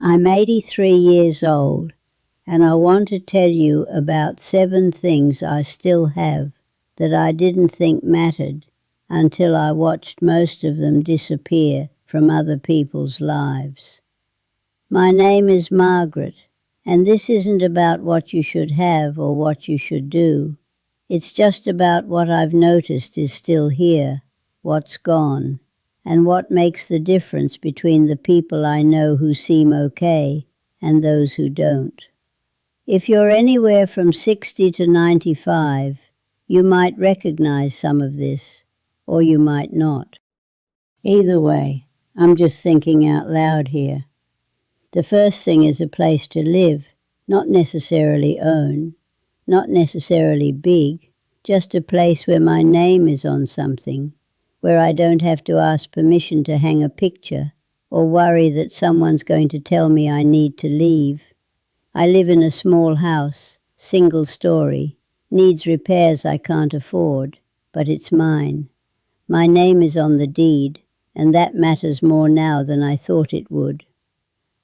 I'm 83 years old, and I want to tell you about 7 things I still have that I didn't think mattered until I watched most of them disappear from other people's lives. My name is Margaret, and this isn't about what you should have or what you should do. It's just about what I've noticed is still here, what's gone, and what makes the difference between the people I know who seem okay and those who don't. If you're anywhere from 60 to 95, you might recognize some of this, or you might not. Either way, I'm just thinking out loud here. The first thing is a place to live, not necessarily own, not necessarily big, just a place where my name is on something, where I don't have to ask permission to hang a picture or worry that someone's going to tell me I need to leave. I live in a small house, single story, needs repairs I can't afford, but it's mine. My name is on the deed, and that matters more now than I thought it would.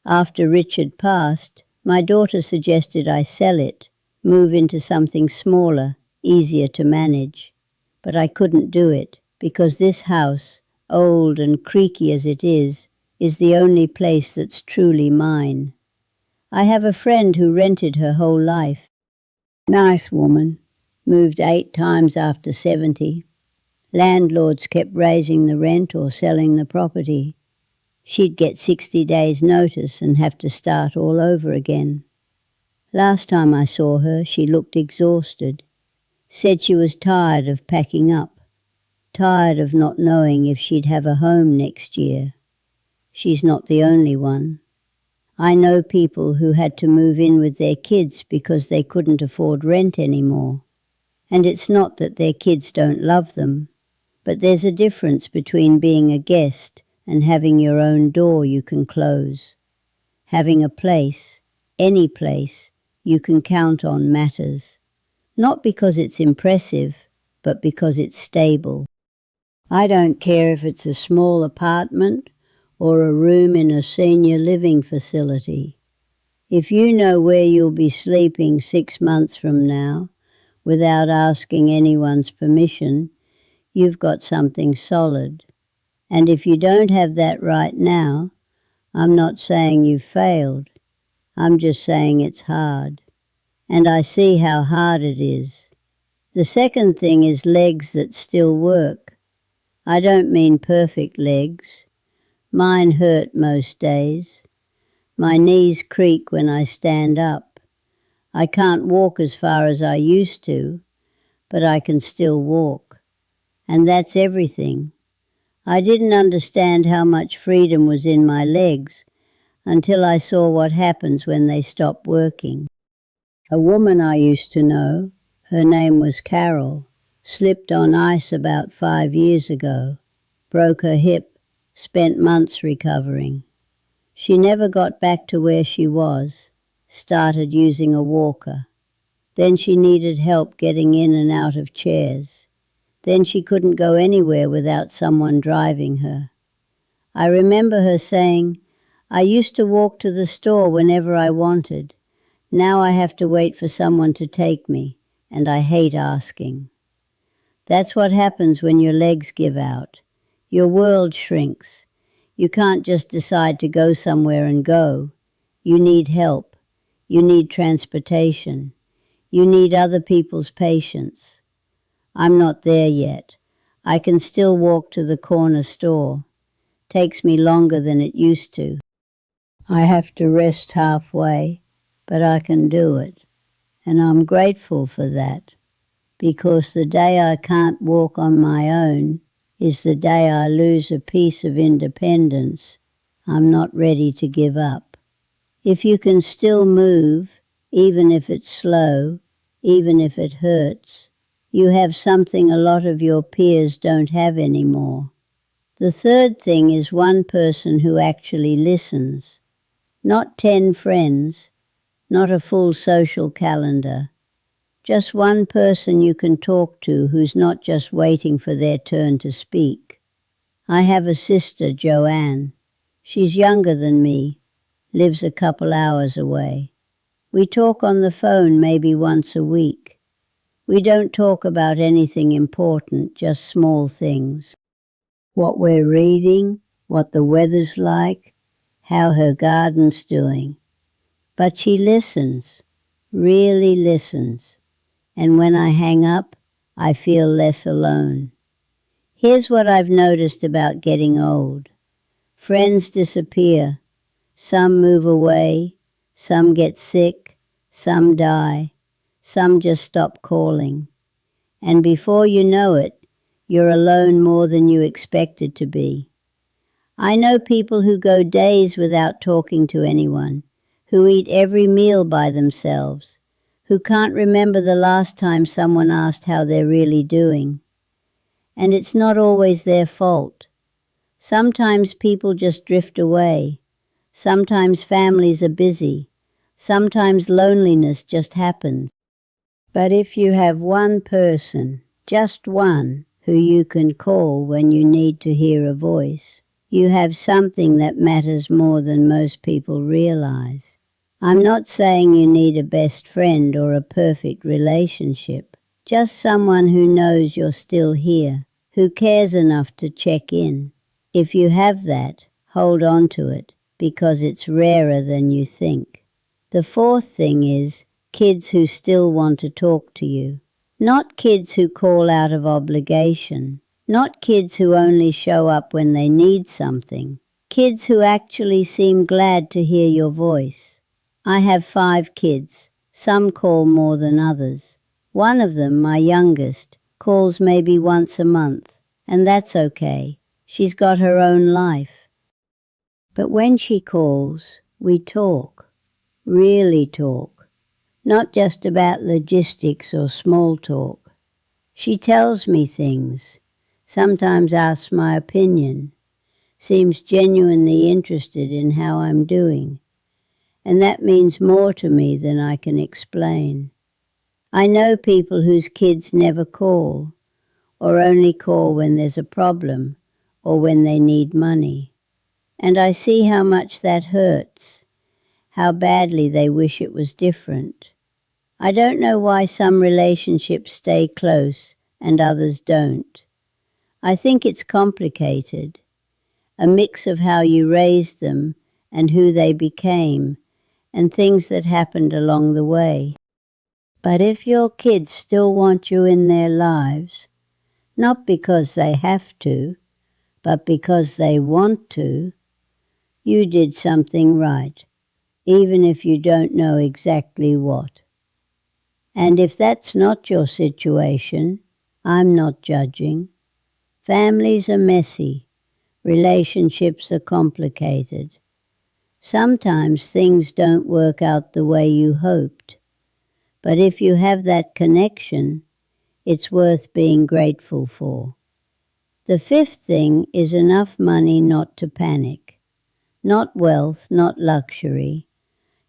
After Richard passed, my daughter suggested I sell it, move into something smaller, easier to manage. But I couldn't do it, because this house, old and creaky as it is the only place that's truly mine. I have a friend who rented her whole life. Nice woman, moved 8 times after 70. Landlords kept raising the rent or selling the property. She'd get 60 days' notice and have to start all over again. Last time I saw her, she looked exhausted. Said she was tired of packing up, tired of not knowing if she'd have a home next year. She's not the only one. I know people who had to move in with their kids because they couldn't afford rent anymore. And it's not that their kids don't love them, but there's a difference between being a guest and having your own door you can close. Having a place, any place, you can count on matters. Not because it's impressive, but because it's stable. I don't care if it's a small apartment or a room in a senior living facility. If you know where you'll be sleeping 6 months from now, without asking anyone's permission, you've got something solid. And if you don't have that right now, I'm not saying you've failed. I'm just saying it's hard. And I see how hard it is. The second thing is legs that still work. I don't mean perfect legs. Mine hurt most days. My knees creak when I stand up. I can't walk as far as I used to, but I can still walk. And that's everything. I didn't understand how much freedom was in my legs until I saw what happens when they stop working. A woman I used to know, her name was Carol, slipped on ice about 5 years ago, broke her hip, spent months recovering. She never got back to where she was, started using a walker. Then she needed help getting in and out of chairs. Then she couldn't go anywhere without someone driving her. I remember her saying, "I used to walk to the store whenever I wanted. Now I have to wait for someone to take me, and I hate asking." That's what happens when your legs give out. Your world shrinks. You can't just decide to go somewhere and go. You need help. You need transportation. You need other people's patience. I'm not there yet. I can still walk to the corner store. Takes me longer than it used to. I have to rest halfway, but I can do it. And I'm grateful for that, because the day I can't walk on my own is the day I lose a piece of independence I'm not ready to give up. If you can still move, even if it's slow, even if it hurts, you have something a lot of your peers don't have anymore. The third thing is one person who actually listens. Not 10 friends, not a full social calendar. Just one person you can talk to who's not just waiting for their turn to speak. I have a sister, Joanne. She's younger than me, lives a couple hours away. We talk on the phone maybe once a week. We don't talk about anything important, just small things. What we're reading, what the weather's like, how her garden's doing. But she listens, really listens. And when I hang up, I feel less alone. Here's what I've noticed about getting old. Friends disappear. Some move away, some get sick, some die, some just stop calling. And before you know it, you're alone more than you expected to be. I know people who go days without talking to anyone, who eat every meal by themselves, who can't remember the last time someone asked how they're really doing. And it's not always their fault. Sometimes people just drift away. Sometimes families are busy. Sometimes loneliness just happens. But if you have one person, just one, who you can call when you need to hear a voice, you have something that matters more than most people realize. I'm not saying you need a best friend or a perfect relationship, just someone who knows you're still here, who cares enough to check in. If you have that, hold on to it, because it's rarer than you think. The fourth thing is kids who still want to talk to you. Not kids who call out of obligation. Not kids who only show up when they need something. Kids who actually seem glad to hear your voice. I have 5 kids. Some call more than others. One of them, my youngest, calls maybe once a month, and that's okay. She's got her own life. But when she calls, we talk, really talk, not just about logistics or small talk. She tells me things, sometimes asks my opinion, seems genuinely interested in how I'm doing, and that means more to me than I can explain. I know people whose kids never call, or only call when there's a problem or when they need money. And I see how much that hurts, how badly they wish it was different. I don't know why some relationships stay close and others don't. I think it's complicated, a mix of how you raised them and who they became, and things that happened along the way. But if your kids still want you in their lives, not because they have to, but because they want to, you did something right, even if you don't know exactly what. And if that's not your situation, I'm not judging. Families are messy. Relationships are complicated. Sometimes things don't work out the way you hoped. But if you have that connection, it's worth being grateful for. The 5th thing is enough money not to panic. Not wealth, not luxury,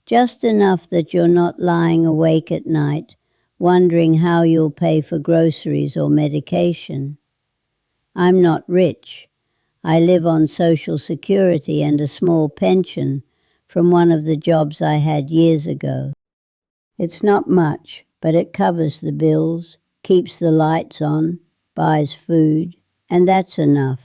just enough that you're not lying awake at night wondering how you'll pay for groceries or medication. I'm not rich. I live on Social Security and a small pension from one of the jobs I had years ago. It's not much, but it covers the bills, keeps the lights on, buys food, and that's enough.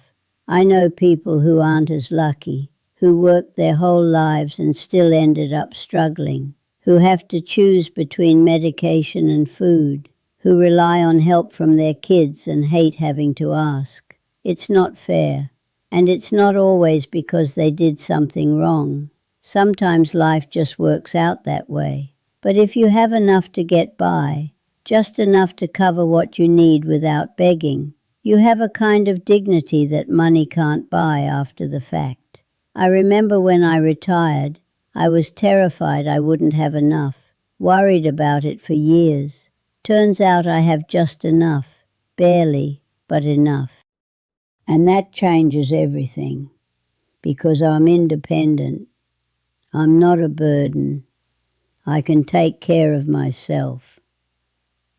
I know people who aren't as lucky, who worked their whole lives and still ended up struggling, who have to choose between medication and food, who rely on help from their kids and hate having to ask. It's not fair, and it's not always because they did something wrong. Sometimes life just works out that way. But if you have enough to get by, just enough to cover what you need without begging, you have a kind of dignity that money can't buy after the fact. I remember when I retired, I was terrified I wouldn't have enough, worried about it for years. Turns out I have just enough, barely, but enough. And that changes everything, because I'm independent. I'm not a burden. I can take care of myself.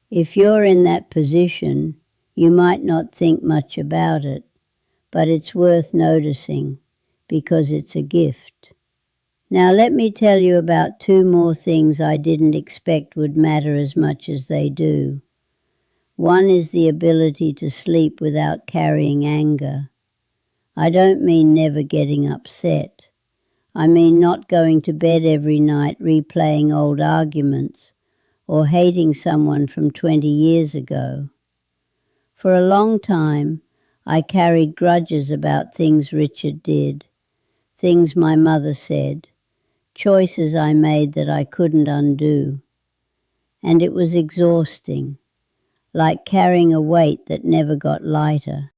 If you're in that position, you might not think much about it, but it's worth noticing, because it's a gift. Now let me tell you about 2 more things I didn't expect would matter as much as they do. One is the ability to sleep without carrying anger. I don't mean never getting upset. I mean not going to bed every night replaying old arguments or hating someone from 20 years ago. For a long time, I carried grudges about things Richard did, things my mother said, choices I made that I couldn't undo. And it was exhausting, like carrying a weight that never got lighter.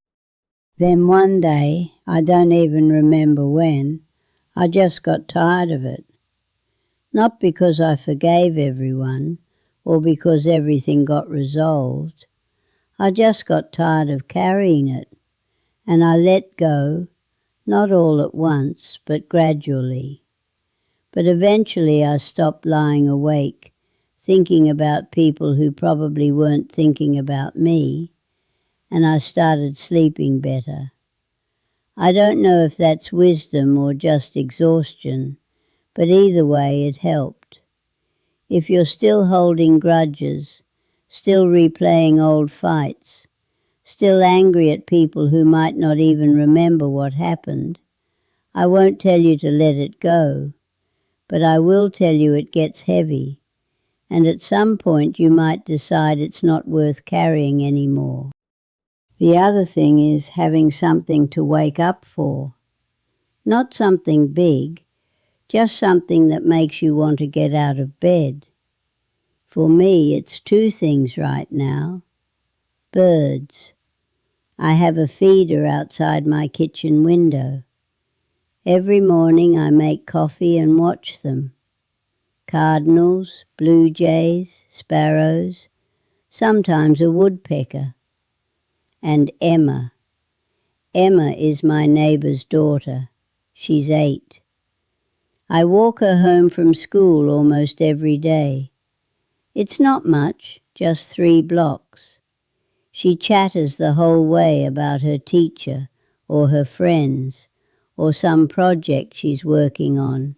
Then one day, I don't even remember when, I just got tired of it. Not because I forgave everyone or because everything got resolved. I just got tired of carrying it, and I let go, not all at once, but gradually. But eventually I stopped lying awake, thinking about people who probably weren't thinking about me, and I started sleeping better. I don't know if that's wisdom or just exhaustion, but either way it helped. If you're still holding grudges, still replaying old fights, still angry at people who might not even remember what happened, I won't tell you to let it go, but I will tell you it gets heavy, and at some point you might decide it's not worth carrying anymore. The other thing is having something to wake up for. Not something big, just something that makes you want to get out of bed. For me, it's 2 things right now. Birds. I have a feeder outside my kitchen window. Every morning I make coffee and watch them. Cardinals, blue jays, sparrows, sometimes a woodpecker. And Emma. Emma is my neighbour's daughter. She's 8. I walk her home from school almost every day. It's not much, just 3 blocks. She chatters the whole way about her teacher or her friends or some project she's working on.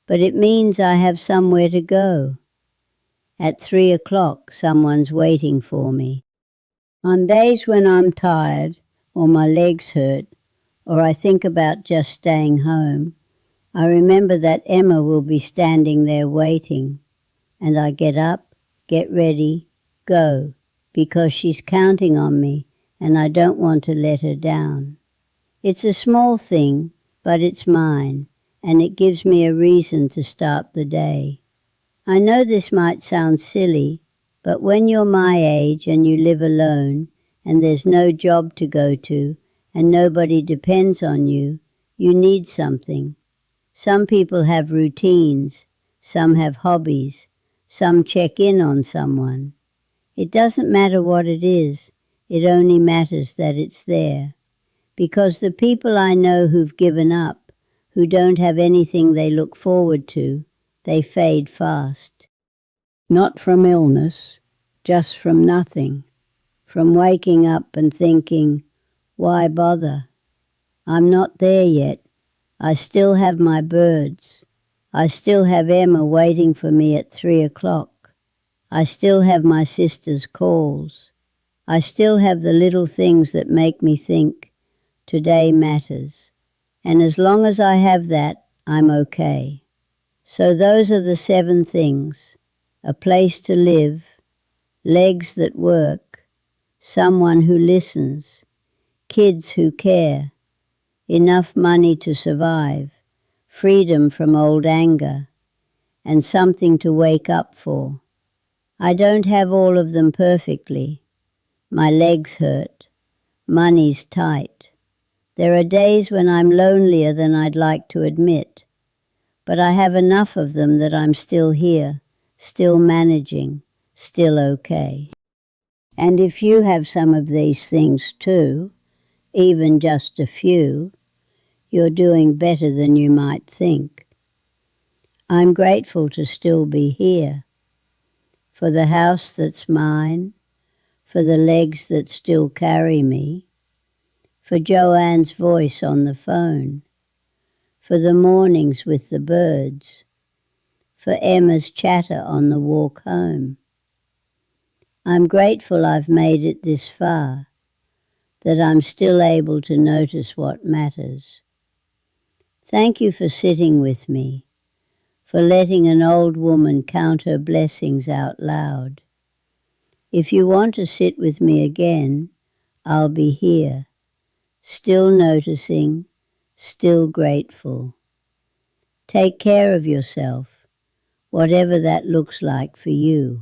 But it means I have somewhere to go. At 3 o'clock, someone's waiting for me. On days when I'm tired or my legs hurt or I think about just staying home, I remember that Emma will be standing there waiting, and I get up, get ready, go, because she's counting on me and I don't want to let her down. It's a small thing, but it's mine, and it gives me a reason to start the day. I know this might sound silly, but when you're my age and you live alone and there's no job to go to and nobody depends on you, you need something. Some people have routines, some have hobbies, some check in on someone. It doesn't matter what it is, it only matters that it's there. Because the people I know who've given up, who don't have anything they look forward to, they fade fast. Not from illness, just from nothing. From waking up and thinking, why bother? I'm not there yet. I still have my birds. I still have Emma waiting for me at 3 o'clock. I still have my sister's calls. I still have the little things that make me think, today matters. And as long as I have that, I'm okay. So those are the 7 things. A place to live, legs that work, someone who listens, kids who care, enough money to survive, freedom from old anger, and something to wake up for. I don't have all of them perfectly. My legs hurt. Money's tight. There are days when I'm lonelier than I'd like to admit, but I have enough of them that I'm still here, still managing, still okay. And if you have some of these things too, even just a few, you're doing better than you might think. I'm grateful to still be here, for the house that's mine, for the legs that still carry me, for Joanne's voice on the phone, for the mornings with the birds, for Emma's chatter on the walk home. I'm grateful I've made it this far, that I'm still able to notice what matters. Thank you for sitting with me, for letting an old woman count her blessings out loud. If you want to sit with me again, I'll be here, still noticing, still grateful. Take care of yourself, whatever that looks like for you.